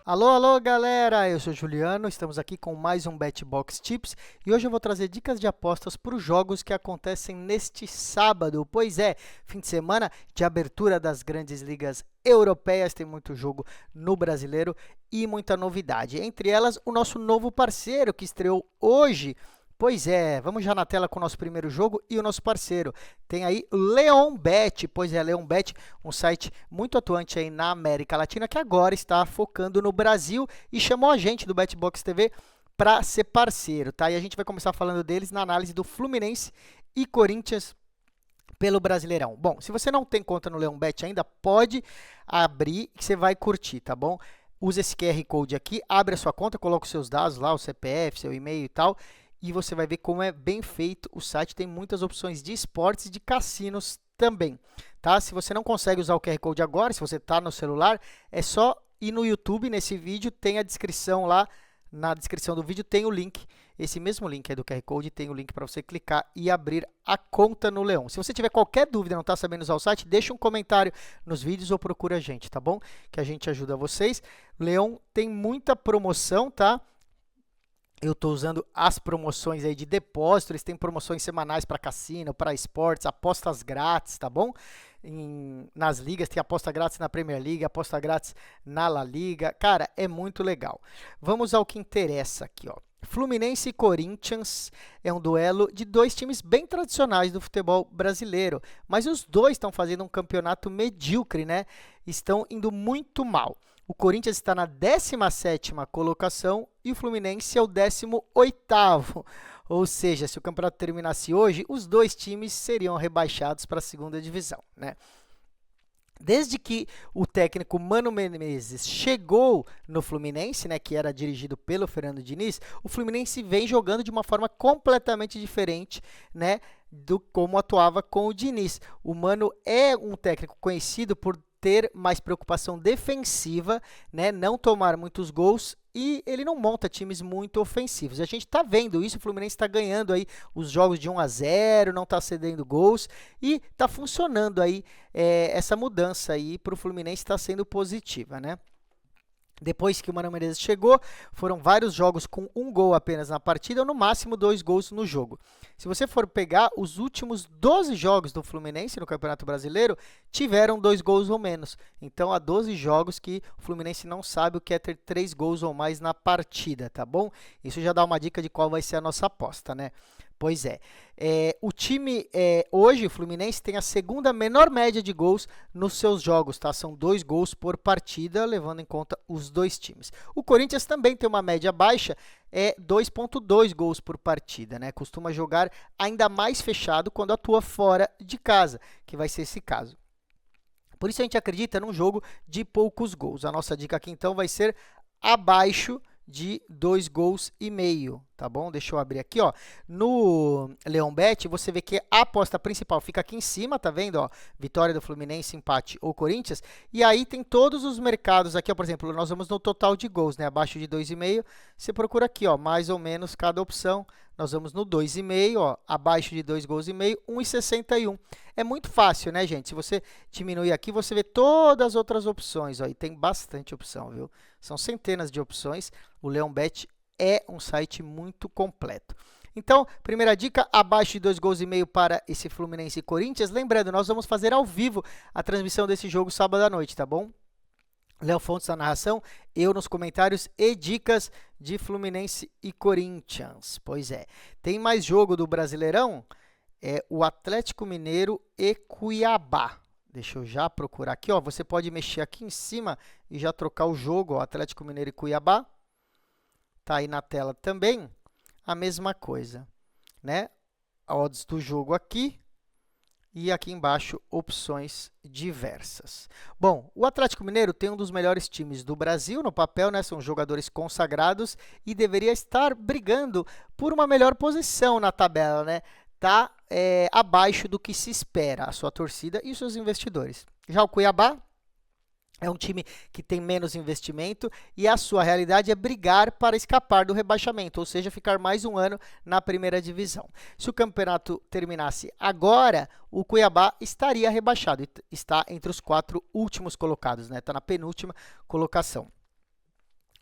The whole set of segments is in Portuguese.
Alô, alô, galera! Eu sou o Juliano, estamos aqui com mais um BetBox Tips e hoje eu vou trazer dicas de apostas para os jogos que acontecem neste sábado. Pois é, fim de semana de abertura das grandes ligas europeias, tem muito jogo no brasileiro e muita novidade. Entre elas, o nosso novo parceiro que estreou hoje. Pois é, vamos já na tela com o nosso primeiro jogo e o nosso parceiro. Tem aí Leonbet, pois é, Leonbet, um site muito atuante aí na América Latina, que agora está focando no Brasil e chamou a gente do BetBox TV para ser parceiro, tá? E a gente vai começar falando deles na análise do Fluminense e Corinthians pelo Brasileirão. Bom, se você não tem conta no Leonbet ainda, pode abrir que você vai curtir, tá bom? Usa esse QR Code aqui, abre a sua conta, coloca os seus dados lá, o CPF, seu e-mail e tal, e você vai ver como é bem feito o site. Tem muitas opções de esportes e de cassinos também, tá? Se você não consegue usar o QR Code agora, se você está no celular, é só ir no YouTube, nesse vídeo, tem a descrição lá, na descrição do vídeo tem o link, esse mesmo link é do QR Code, tem o link para você clicar e abrir a conta no Leão. Se você tiver qualquer dúvida, não está sabendo usar o site, deixa um comentário nos vídeos ou procura a gente, tá bom? Que a gente ajuda vocês. Leão tem muita promoção, tá? Eu estou usando as promoções aí de depósito, eles têm promoções semanais para cassino, para esportes, apostas grátis, tá bom? Nas ligas, tem aposta grátis na Premier League, aposta grátis na La Liga. Cara, é muito legal. Vamos ao que interessa aqui, ó. Fluminense e Corinthians é um duelo de dois times bem tradicionais do futebol brasileiro, mas os dois estão fazendo um campeonato medíocre, né? Estão indo muito mal. O Corinthians está na 17ª colocação e o Fluminense é o 18º. Ou seja, se o campeonato terminasse hoje, os dois times seriam rebaixados para a segunda divisão, né? Desde que o técnico Mano Menezes chegou no Fluminense, né, que era dirigido pelo Fernando Diniz, o Fluminense vem jogando de uma forma completamente diferente, né, do como atuava com o Diniz. O Mano é um técnico conhecido por ter mais preocupação defensiva, né, não tomar muitos gols e ele não monta times muito ofensivos. A gente está vendo isso, o Fluminense está ganhando aí os jogos de 1-0, não está cedendo gols e está funcionando aí essa mudança aí para o Fluminense está sendo positiva, né? Depois que o Mano Menezes chegou, foram vários jogos com um gol apenas na partida, ou no máximo 2 gols no jogo. Se você for pegar os últimos 12 jogos do Fluminense no Campeonato Brasileiro, tiveram 2 gols ou menos. Então, há 12 jogos que o Fluminense não sabe o que é ter 3 gols ou mais na partida, tá bom? Isso já dá uma dica de qual vai ser a nossa aposta, né? Pois é. O time, hoje, o Fluminense, tem a segunda menor média de gols nos seus jogos, tá? São 2 gols por partida, levando em conta os dois times. O Corinthians também tem uma média baixa, 2,2 gols por partida, né? Costuma jogar ainda mais fechado quando atua fora de casa, que vai ser esse caso. Por isso a gente acredita num jogo de poucos gols. A nossa dica aqui, então, vai ser abaixo de 2 gols e meio, tá bom? Deixa eu abrir aqui, ó. No Leonbet, você vê que a aposta principal fica aqui em cima, tá vendo, ó? Vitória do Fluminense, empate ou Corinthians. E aí tem todos os mercados aqui, ó, por exemplo, nós vamos no total de gols, né? Abaixo de 2,5, você procura aqui, ó, mais ou menos cada opção. Nós vamos no 2,5, ó, abaixo de 2 gols e meio, 1,61. É muito fácil, né, gente? Se você diminuir aqui, você vê todas as outras opções, ó, e tem bastante opção, viu? São centenas de opções. O Leonbet é um site muito completo. Então, primeira dica, abaixo de 2 gols e meio para esse Fluminense e Corinthians. Lembrando, nós vamos fazer ao vivo a transmissão desse jogo sábado à noite, tá bom? Léo Fontes na narração, eu nos comentários e dicas de Fluminense e Corinthians. Pois é. Tem mais jogo do Brasileirão? É o Atlético Mineiro e Cuiabá. Deixa eu já procurar aqui, ó. Você pode mexer aqui em cima e já trocar o jogo, ó, Atlético Mineiro e Cuiabá. Tá aí na tela também a mesma coisa, né? Odds do jogo aqui e aqui embaixo opções diversas. Bom, o Atlético Mineiro tem um dos melhores times do Brasil no papel, né? São jogadores consagrados e deveria estar brigando por uma melhor posição na tabela, né? Tá abaixo do que se espera a sua torcida e os seus investidores. Já o Cuiabá é um time que tem menos investimento e a sua realidade é brigar para escapar do rebaixamento, ou seja, ficar mais um ano na primeira divisão. Se o campeonato terminasse agora, o Cuiabá estaria rebaixado, está entre os 4 últimos colocados, né? Está na penúltima colocação.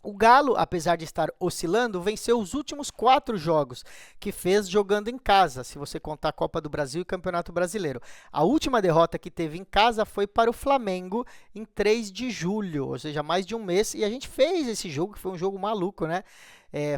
O Galo, apesar de estar oscilando, venceu os últimos 4 jogos que fez jogando em casa, se você contar a Copa do Brasil e Campeonato Brasileiro. A última derrota que teve em casa foi para o Flamengo em 3 de julho, ou seja, mais de um mês, e a gente fez esse jogo, que foi um jogo maluco, né?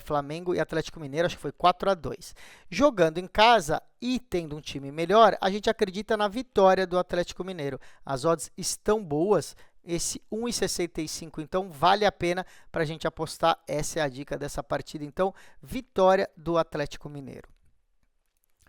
Flamengo e Atlético Mineiro, acho que foi 4-2. Jogando em casa e tendo um time melhor, a gente acredita na vitória do Atlético Mineiro. As odds estão boas, esse 1,65, então vale a pena para a gente apostar. Essa é a dica dessa partida. Então, vitória do Atlético Mineiro.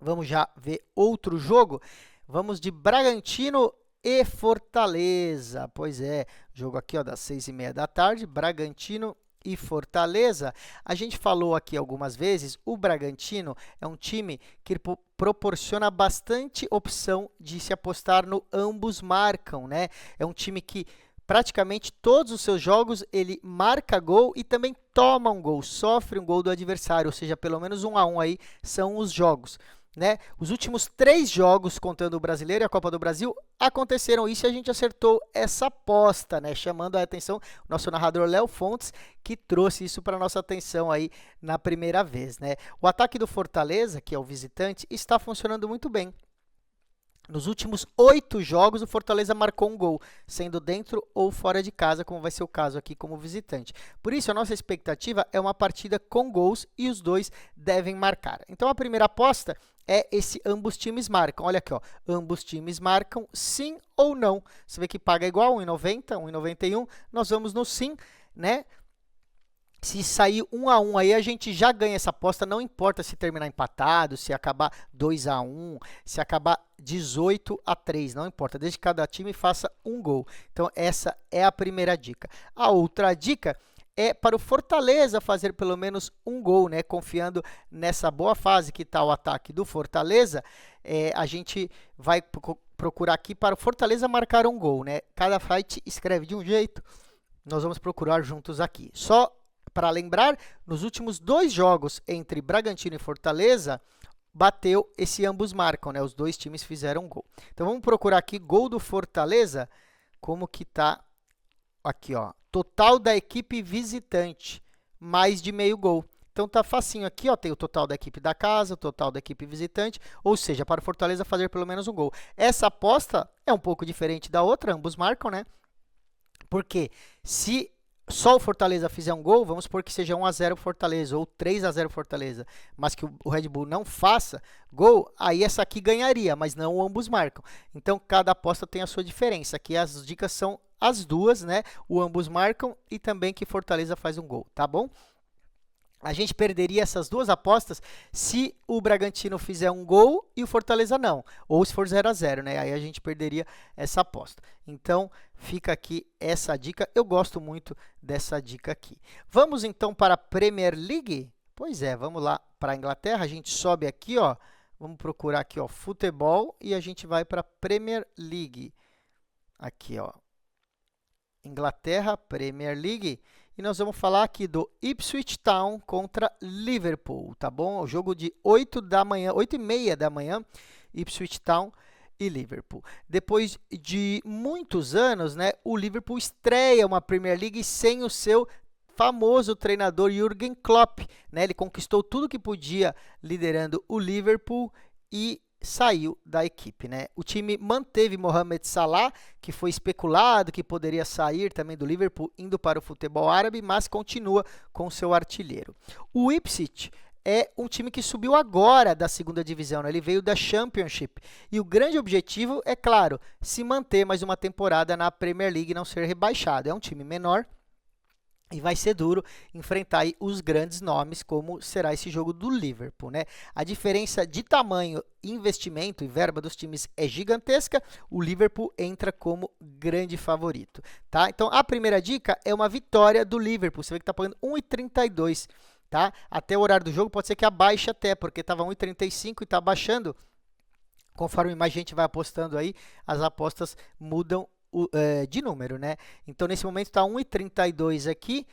Vamos já ver outro jogo. Vamos de Bragantino e Fortaleza. Pois é, jogo aqui ó, das 6h30 da tarde, Bragantino e Fortaleza. A gente falou aqui algumas vezes, o Bragantino é um time que proporciona bastante opção de se apostar no ambos marcam, né? É um time que praticamente todos os seus jogos ele marca gol e também toma um gol, sofre um gol do adversário, ou seja, pelo menos 1-1 aí são os jogos. Né? Os últimos 3 jogos, contando o Brasileiro e a Copa do Brasil, aconteceram isso e a gente acertou essa aposta, né? Chamando a atenção o nosso narrador Léo Fontes, que trouxe isso para a nossa atenção aí na primeira vez. Né? O ataque do Fortaleza, que é o visitante, está funcionando muito bem. Nos últimos 8 jogos, o Fortaleza marcou um gol, sendo dentro ou fora de casa, como vai ser o caso aqui como visitante. Por isso, a nossa expectativa é uma partida com gols e os dois devem marcar. Então, a primeira aposta é esse ambos times marcam. Olha aqui, ó, ambos times marcam sim ou não. Você vê que paga igual, 1,90, 1,91. Nós vamos no sim, né? Se sair 1-1 aí, a gente já ganha essa aposta, não importa se terminar empatado, se acabar 2-1, se acabar 18-3, não importa, desde que cada time faça um gol. Então, essa é a primeira dica. A outra dica é para o Fortaleza fazer pelo menos um gol, né? Confiando nessa boa fase que está o ataque do Fortaleza, a gente vai procurar aqui para o Fortaleza marcar um gol, né? Cada site escreve de um jeito, nós vamos procurar juntos aqui. Só para lembrar, nos últimos 2 jogos entre Bragantino e Fortaleza, bateu esse ambos marcam, né? Os 2 times fizeram gol. Então, vamos procurar aqui gol do Fortaleza, como que tá aqui, ó. Total da equipe visitante, mais de meio gol. Então, tá facinho aqui, ó, tem o total da equipe da casa, o total da equipe visitante, ou seja, para o Fortaleza fazer pelo menos um gol. Essa aposta é um pouco diferente da outra, ambos marcam, né? Porque se só o Fortaleza fizer um gol, vamos supor que seja 1-0 Fortaleza ou 3-0 Fortaleza, mas que o Red Bull não faça gol, aí essa aqui ganharia, mas não ambos marcam. Então, cada aposta tem a sua diferença. Aqui as dicas são as duas, né? O ambos marcam e também que Fortaleza faz um gol, tá bom? A gente perderia essas duas apostas se o Bragantino fizer um gol e o Fortaleza não. Ou se for 0-0, né? Aí a gente perderia essa aposta. Então, fica aqui essa dica. Eu gosto muito dessa dica aqui. Vamos, então, para a Premier League? Pois é, vamos lá para a Inglaterra. A gente sobe aqui, ó. Vamos procurar aqui, ó, futebol. E a gente vai para a Premier League. Aqui, ó. Inglaterra, Premier League. E nós vamos falar aqui do Ipswich Town contra Liverpool, tá bom? O jogo de 8h30 da manhã, Ipswich Town e Liverpool. Depois de muitos anos, né, o Liverpool estreia uma Premier League sem o seu famoso treinador Jürgen Klopp, né? Ele conquistou tudo que podia liderando o Liverpool e saiu da equipe, né? O time manteve Mohamed Salah, que foi especulado que poderia sair também do Liverpool indo para o futebol árabe, mas continua com seu artilheiro. O Ipswich é um time que subiu agora da segunda divisão, né? Ele veio da Championship e o grande objetivo é, claro, se manter mais uma temporada na Premier League e não ser rebaixado. É um time menor e vai ser duro enfrentar aí os grandes nomes, como será esse jogo do Liverpool, né? A diferença de tamanho, investimento e verba dos times é gigantesca. O Liverpool entra como grande favorito, tá? Então, a primeira dica é uma vitória do Liverpool. Você vê que está pagando 1,32, tá? Até o horário do jogo pode ser que abaixe até, porque estava 1,35 e está baixando. Conforme mais gente vai apostando aí, as apostas mudam de número, né? Então, nesse momento está 1,32 aqui,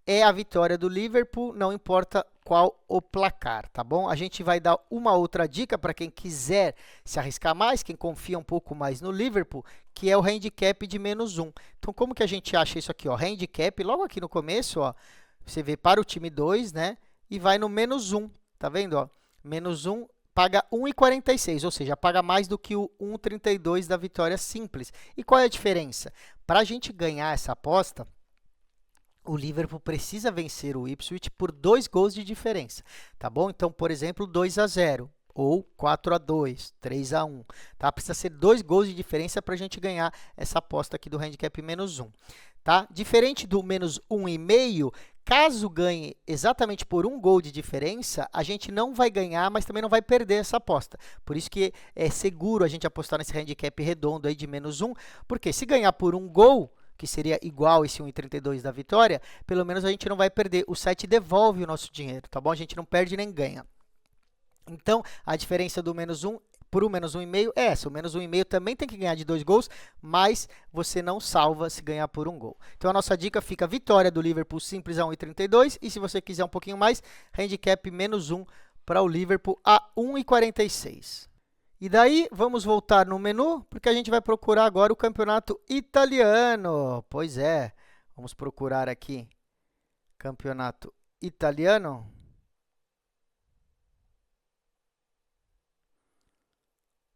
é a vitória do Liverpool, não importa qual o placar, tá bom? A gente vai dar uma outra dica para quem quiser se arriscar mais, quem confia um pouco mais no Liverpool, que é o handicap de -1. Então, como que a gente acha isso aqui, ó? Handicap, logo aqui no começo, ó, você vê para o time 2, né? E vai no -1, tá vendo, ó? -1 paga 1,46, ou seja, paga mais do que o 1,32 da vitória simples. E qual é a diferença? Para a gente ganhar essa aposta, o Liverpool precisa vencer o Ipswich por 2 gols de diferença, tá bom? Então, por exemplo, 2-0 ou 4-2, 3-1, tá? Precisa ser 2 gols de diferença para a gente ganhar essa aposta aqui do handicap -1, tá? Diferente do -1,5, caso ganhe exatamente por 1 gol de diferença, a gente não vai ganhar, mas também não vai perder essa aposta. Por isso que é seguro a gente apostar nesse handicap redondo aí de -1, porque se ganhar por 1 gol, que seria igual esse 1,32 da vitória, pelo menos a gente não vai perder. O site devolve o nosso dinheiro, tá bom? A gente não perde nem ganha. Então, a diferença do -1 por o -1,5 é essa. O -1,5 também tem que ganhar de 2 gols, mas você não salva se ganhar por 1 gol. Então, a nossa dica fica vitória do Liverpool simples a 1,32. E se você quiser um pouquinho mais, handicap -1 para o Liverpool a 1,46. E daí, vamos voltar no menu, porque a gente vai procurar agora o campeonato italiano. Pois é, vamos procurar aqui campeonato italiano.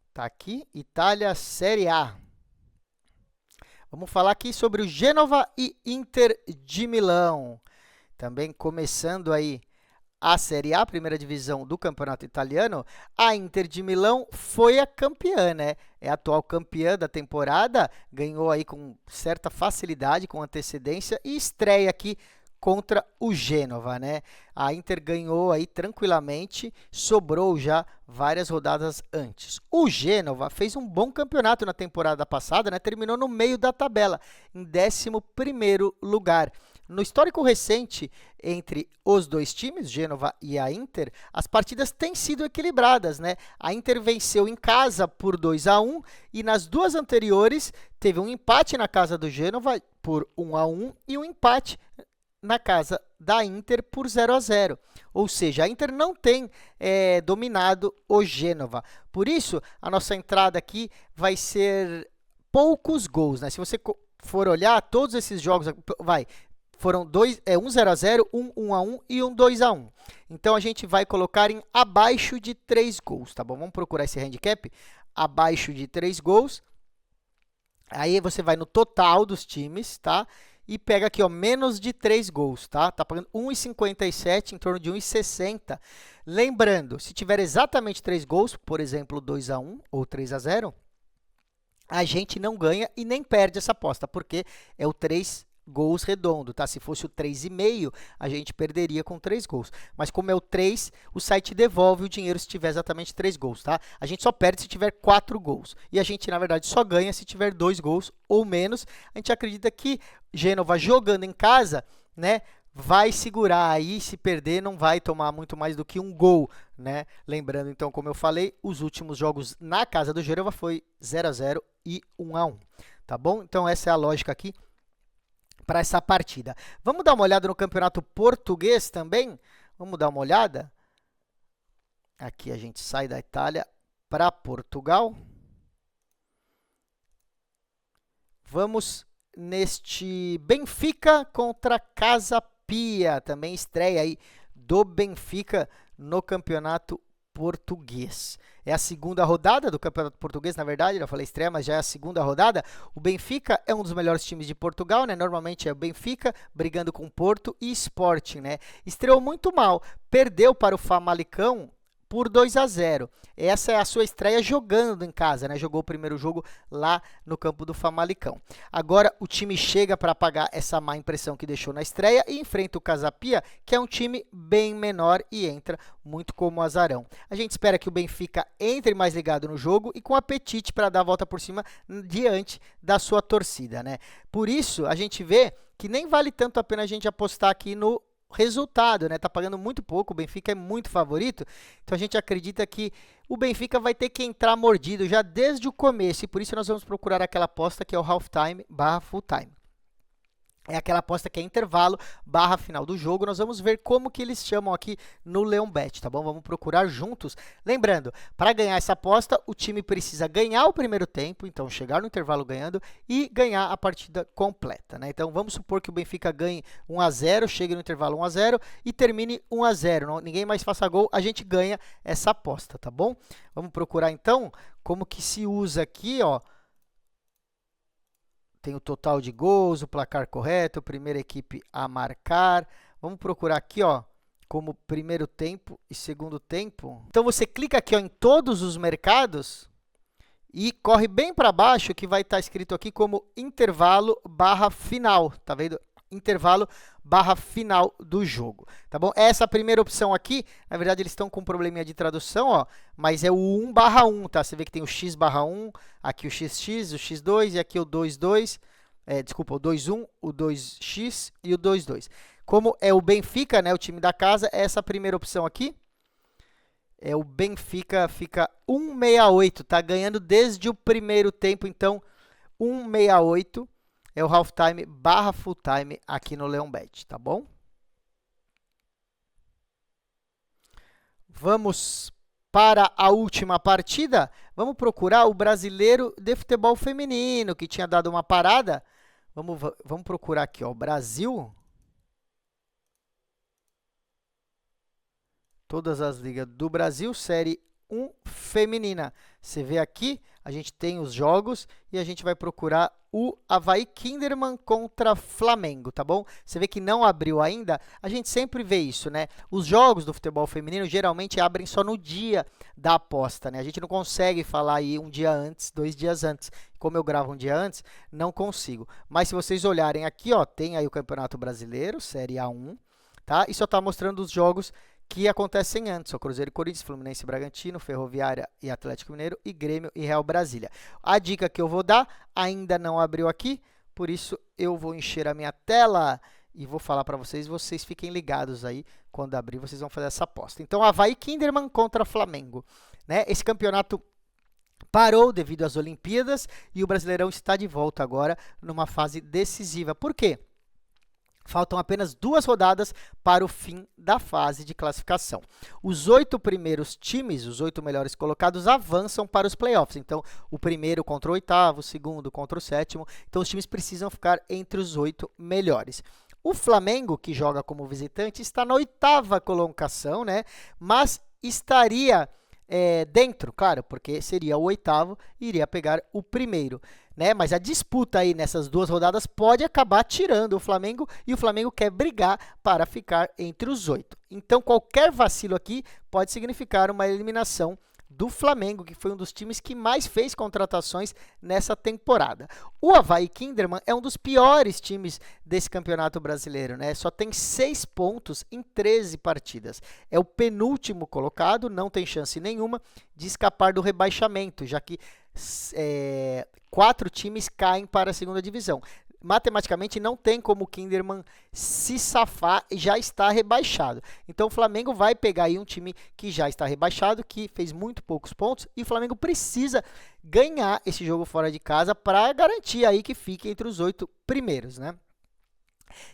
Está aqui, Itália Série A. Vamos falar aqui sobre o Gênova e Inter de Milão. Também começando aí a Série A, primeira divisão do campeonato italiano, a Inter de Milão foi a campeã, né? É a atual campeã da temporada, ganhou aí com certa facilidade, com antecedência, e estreia aqui contra o Gênova, né? A Inter ganhou aí tranquilamente, sobrou já várias rodadas antes. O Gênova fez um bom campeonato na temporada passada, né? Terminou no meio da tabela, em 11º lugar. No histórico recente entre os dois times, Gênova e a Inter, as partidas têm sido equilibradas, né? A Inter venceu em casa por 2-1 e nas duas anteriores teve um empate na casa do Gênova por 1-1 e um empate na casa da Inter por 0-0. Ou seja, a Inter não tem dominado o Gênova. Por isso, a nossa entrada aqui vai ser poucos gols, né? Se você for olhar todos esses jogos, foram 1 0-0, 1-1 e 2-1. Então, a gente vai colocar em abaixo de 3 gols, tá bom? Vamos procurar esse handicap abaixo de 3 gols. Aí, você vai no total dos times, tá? E pega aqui, ó, menos de 3 gols, tá? Tá pagando 1,57, em torno de 1,60. Lembrando, se tiver exatamente 3 gols, por exemplo, 2-1 ou 3-0, a gente não ganha e nem perde essa aposta, porque é o 3 gols redondo, tá? Se fosse o 3,5, a gente perderia com 3 gols. Mas como é o 3, o site devolve o dinheiro se tiver exatamente 3 gols, tá? A gente só perde se tiver 4 gols. E a gente, na verdade, só ganha se tiver 2 gols ou menos. A gente acredita que Gênova jogando em casa, né, vai segurar aí, se perder não vai tomar muito mais do que 1 gol, né? Lembrando, então, como eu falei, os últimos jogos na casa do Gênova foi 0-0 e 1-1, tá bom? Então, essa é a lógica aqui para essa partida. Vamos dar uma olhada no campeonato português também? Vamos dar uma olhada? Aqui a gente sai da Itália para Portugal. Vamos neste Benfica contra Casa Pia. Também estreia aí do Benfica no campeonato português. É a segunda rodada do Campeonato Português, na verdade, eu falei estreia, mas já é a segunda rodada. O Benfica é um dos melhores times de Portugal, né? Normalmente é o Benfica brigando com o Porto e Sporting, né? Estreou muito mal, perdeu para o Famalicão por 2-0. Essa é a sua estreia jogando em casa, né? Jogou o primeiro jogo lá no campo do Famalicão. Agora o time chega para apagar essa má impressão que deixou na estreia e enfrenta o Casa Pia, que é um time bem menor e entra muito como azarão. A gente espera que o Benfica entre mais ligado no jogo e com apetite para dar a volta por cima diante da sua torcida, né? Por isso, a gente vê que nem vale tanto a pena a gente apostar aqui no resultado, né? Tá pagando muito pouco, o Benfica é muito favorito, então a gente acredita que o Benfica vai ter que entrar mordido já desde o começo, e por isso nós vamos procurar aquela aposta que é o half time / full time. É aquela aposta que é intervalo barra final do jogo. Nós vamos ver como que eles chamam aqui no Leonbet, tá bom? Vamos procurar juntos. Lembrando, para ganhar essa aposta, o time precisa ganhar o primeiro tempo, então chegar no intervalo ganhando e ganhar a partida completa, né? Então vamos supor que o Benfica ganhe 1 a 0, chegue no intervalo 1 a 0 e termine 1 a 0. Não, ninguém mais faça gol, a gente ganha essa aposta, tá bom? Vamos procurar então como que se usa aqui, ó. Tem o total de gols, o placar correto, a primeira equipe a marcar. Vamos procurar aqui, ó, como primeiro tempo e segundo tempo. Então, você clica aqui, ó, em todos os mercados e corre bem para baixo, que vai estar escrito aqui como intervalo barra final. Tá vendo? Intervalo barra final do jogo, tá bom? Essa primeira opção aqui, na verdade, eles estão com um probleminha de tradução, ó, mas é o 1/1, tá? Você vê que tem o x/1, aqui o xx, o x2 e aqui o 22, desculpa, o 21, o 2x e o 22. Como é o Benfica, né, o time da casa, essa primeira opção aqui, o Benfica fica 1,68, tá ganhando desde o primeiro tempo, então 1,68. É o halftime barra full time aqui no Leonbet, tá bom? Vamos para a última partida. Vamos procurar o Brasileiro de Futebol Feminino, que tinha dado uma parada. Vamos procurar aqui, ó, o Brasil. Todas as ligas do Brasil, Série 1 feminina. Você vê aqui, a gente tem os jogos e a gente vai procurar o Avaí Kinderman contra Flamengo, tá bom? Você vê que não abriu ainda, a gente sempre vê isso, né? Os jogos do futebol feminino geralmente abrem só no dia da aposta, né? A gente não consegue falar aí um dia antes, 2 dias antes. Como eu gravo um dia antes, não consigo. Mas se vocês olharem aqui, ó, tem aí o Campeonato Brasileiro, Série A1, tá? E só tá mostrando os jogos que acontecem antes, o Cruzeiro e Corinthians, Fluminense e Bragantino, Ferroviária e Atlético Mineiro, e Grêmio e Real Brasília. A dica que eu vou dar ainda não abriu aqui, por isso eu vou encher a minha tela e vou falar para vocês, vocês fiquem ligados aí, quando abrir vocês vão fazer essa aposta. Então, Avaí Kinderman contra Flamengo, né? Esse campeonato parou devido às Olimpíadas e o Brasileirão está de volta agora numa fase decisiva. Por quê? Faltam apenas 2 rodadas para o fim da fase de classificação. Os 8 primeiros times, os 8 melhores colocados, avançam para os playoffs. Então, o primeiro contra o oitavo, o segundo contra o sétimo. Então, os times precisam ficar entre os 8 melhores. O Flamengo, que joga como visitante, está na 8ª colocação, né? Mas estaria dentro, claro, porque seria o 8º e iria pegar o primeiro. Né? Mas a disputa aí nessas 2 rodadas pode acabar tirando o Flamengo e o Flamengo quer brigar para ficar entre os 8. Então, qualquer vacilo aqui pode significar uma eliminação do Flamengo, que foi um dos times que mais fez contratações nessa temporada. O Avaí Kinderman é um dos piores times desse campeonato brasileiro, né? Só tem 6 pontos em 13 partidas. É o penúltimo colocado, não tem chance nenhuma de escapar do rebaixamento, já que 4 times caem para a segunda divisão. Matematicamente, não tem como o Kinderman se safar e já está rebaixado. Então, o Flamengo vai pegar aí um time que já está rebaixado, que fez muito poucos pontos, e o Flamengo precisa ganhar esse jogo fora de casa para garantir aí que fique entre os 8 primeiros, né?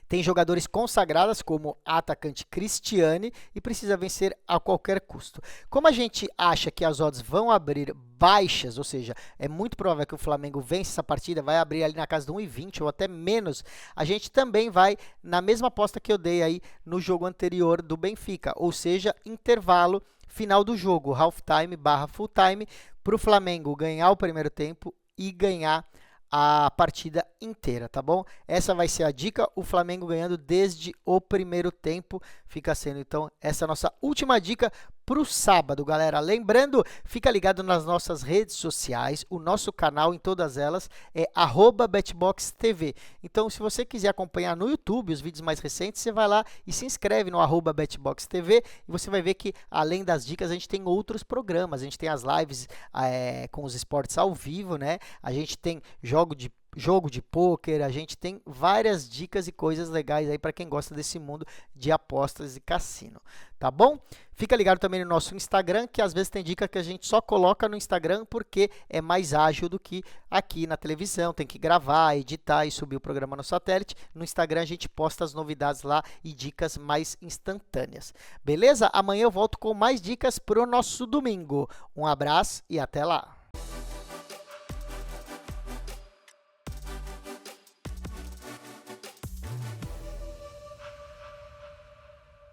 Tem jogadores consagrados como a atacante Cristiane e precisa vencer a qualquer custo. Como a gente acha que as odds vão abrir baixas, ou seja, é muito provável que o Flamengo vença essa partida, vai abrir ali na casa de 1,20 ou até menos, a gente também vai na mesma aposta que eu dei aí no jogo anterior do Benfica, ou seja, intervalo final do jogo, halftime barra full time, para o Flamengo ganhar o primeiro tempo e ganhar a partida inteira, tá bom? Essa vai ser a dica, o Flamengo ganhando desde o primeiro tempo, fica sendo então essa nossa última dica para o sábado, galera. Lembrando, fica ligado nas nossas redes sociais, o nosso canal em todas elas é @betboxtv. Então, se você quiser acompanhar no YouTube os vídeos mais recentes, você vai lá e se inscreve no @betboxtv e você vai ver que, além das dicas, a gente tem outros programas, a gente tem as lives com os esportes ao vivo, né? A gente tem jogo de pôquer, a gente tem várias dicas e coisas legais aí para quem gosta desse mundo de apostas e cassino, tá bom? Fica ligado também no nosso Instagram, que às vezes tem dica que a gente só coloca no Instagram porque é mais ágil do que aqui na televisão, tem que gravar, editar e subir o programa no satélite. No Instagram a gente posta as novidades lá e dicas mais instantâneas. Beleza? Amanhã eu volto com mais dicas para o nosso domingo. Um abraço e até lá!